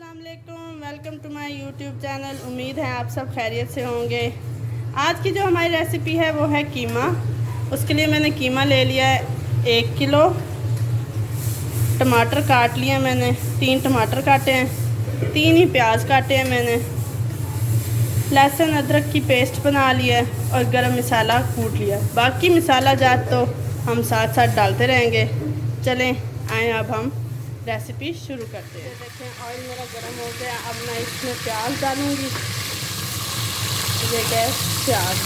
अस्सलाम वालेकुम, welcome to my YouTube channel. उम्मीद है आप सब खैरियत से होंगे। आज की जो हमारी रेसिपी है वो है कीमा। उसके लिए मैंने कीमा ले लिया है 1 किलो। टमाटर काट लिए मैंने, 3 टमाटर काटे हैं, 3 ही प्याज काटे हैं मैंने। लहसुन अदरक की पेस्ट बना लिया है और गरम मसाला कूट लिया। बाकी मसाला जात तो हम साथ साथ डालते रहेंगे। चलें आएँ अब हम रेसिपी शुरू करते हैं। देखें ऑयल मेरा गर्म हो गया। अब मैं इसमें प्याज डालूँगी। ये गैस प्याज,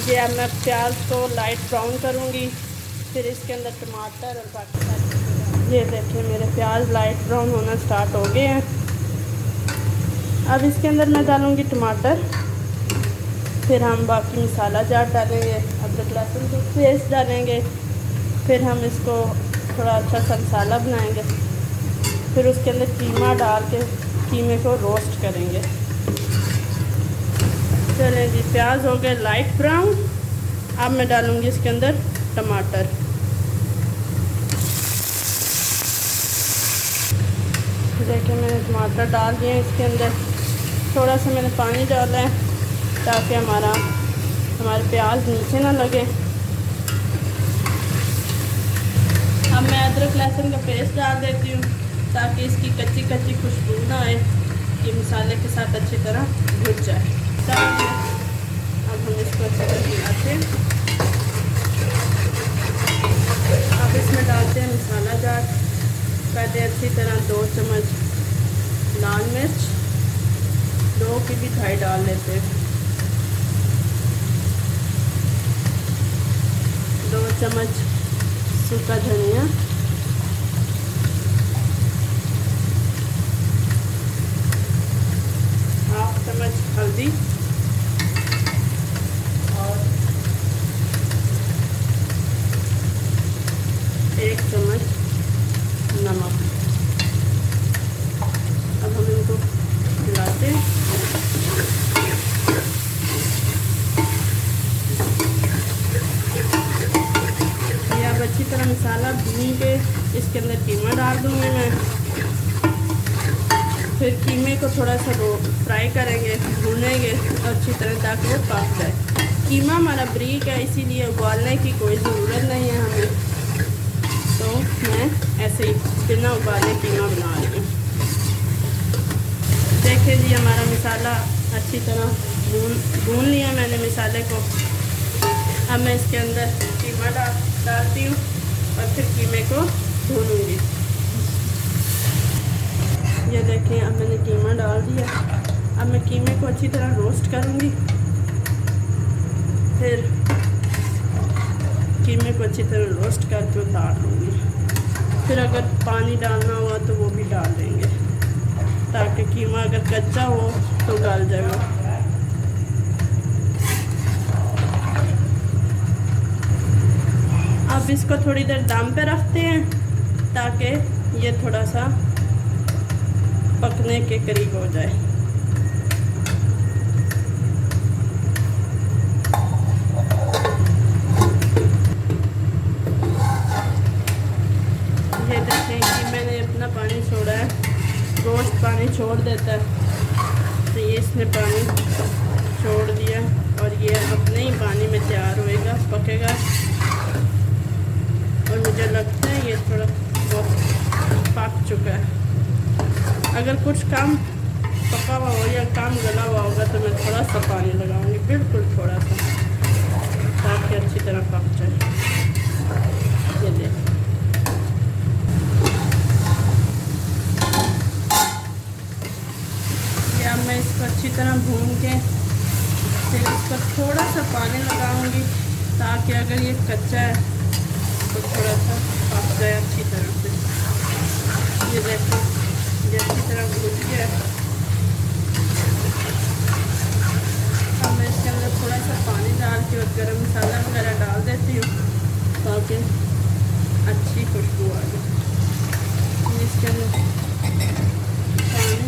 ये अब मैं प्याज को लाइट ब्राउन करूँगी। फिर इसके अंदर टमाटर और बाकी सारी। ये देखें मेरे प्याज लाइट ब्राउन होना स्टार्ट हो गए हैं। अब इसके अंदर मैं डालूँगी टमाटर। फिर हम बाकी मसाला जाट डालेंगे, अदरक लहसुन की पेस्ट डालेंगे। फिर हम इसको थोड़ा अच्छा सा मसाला बनाएंगे। फिर उसके अंदर कीमा डाल के कीमे को रोस्ट करेंगे। चलें जी, प्याज हो गए लाइट ब्राउन। अब मैं डालूँगी इसके अंदर टमाटर। देखिए मैंने टमाटर डाल दिए हैं इसके अंदर। थोड़ा सा मैंने पानी डाला है ताकि हमारे प्याज नीचे ना लगे। अब मैं अदरक लहसुन का पेस्ट डाल देती हूँ ताकि इसकी कच्ची कच्ची खुशबू ना आए, कि मसाले के साथ अच्छी तरह भुन जाए। अब हम इसको अच्छी तरह मिलाते हैं। अब इसमें डालते हैं मसाला जाट। पहले अच्छी तरह 2 चम्मच लाल मिर्च, 2 की भी 2.5 डाल लेते हैं। 2 चम्मच सूखा धनिया, 1/2 चम्मच हल्दी और 1 चम्मच नमक। अब हम इनको मिलाते हैं। ये अब अच्छी तरह मसाला भून के इसके अंदर कीमा डाल दूँगी मैं। फिर कीमे को थोड़ा सा फ्राई करेंगे, भूनेंगे अच्छी तरह ताकि वो पक जाए। कीमा हमारा बारीक है, इसीलिए उबालने की कोई ज़रूरत नहीं है हमें। तो मैं ऐसे ही बिना उबाले कीमा बना रही हूँ। देखिए जी, हमारा मसाला अच्छी तरह भून लिया मैंने मसाले को। अब मैं इसके अंदर कीमा डालती हूँ और फिर कीमे को भूनूंगी। ये देखें अब मैंने कीमा डाल दिया। अब मैं कीमे को अच्छी तरह रोस्ट करूँगी। फिर कीमे को अच्छी तरह रोस्ट करके उतार लूँगी। फिर अगर पानी डालना हुआ तो वो भी डाल देंगे ताकि कीमा अगर कच्चा हो तो गल जाए। अब इसको थोड़ी देर दम पे रखते हैं ताकि ये थोड़ा सा पकने के करीब हो जाए। ये देखें कि मैंने अपना पानी छोड़ा है। गोश्त पानी छोड़ देता है, तो ये इसने पानी छोड़ दिया और ये अपने ही पानी में तैयार होएगा, पकेगा। और मुझे लगता है ये थोड़ा बहुत पक चुका है। अगर कुछ कम पका हुआ हो या कम गला हुआ होगा तो मैं थोड़ा सा पानी लगाऊंगी, बिल्कुल थोड़ा सा, ताकि अच्छी तरह पक जाए। ये देखिए अब मैं इसको अच्छी तरह भून के फिर इसको थोड़ा सा पानी लगाऊंगी ताकि अगर ये कच्चा है तो थोड़ा सा पक जाए अच्छी तरह से। ये देखो ये अच्छी तरह भून गया है। अब मैं इसके अंदर थोड़ा सा पानी डाल के और गरम मसाला वगैरह डाल देती हूँ ताकि अच्छी खुशबू आ जाए। इसके अंदर पानी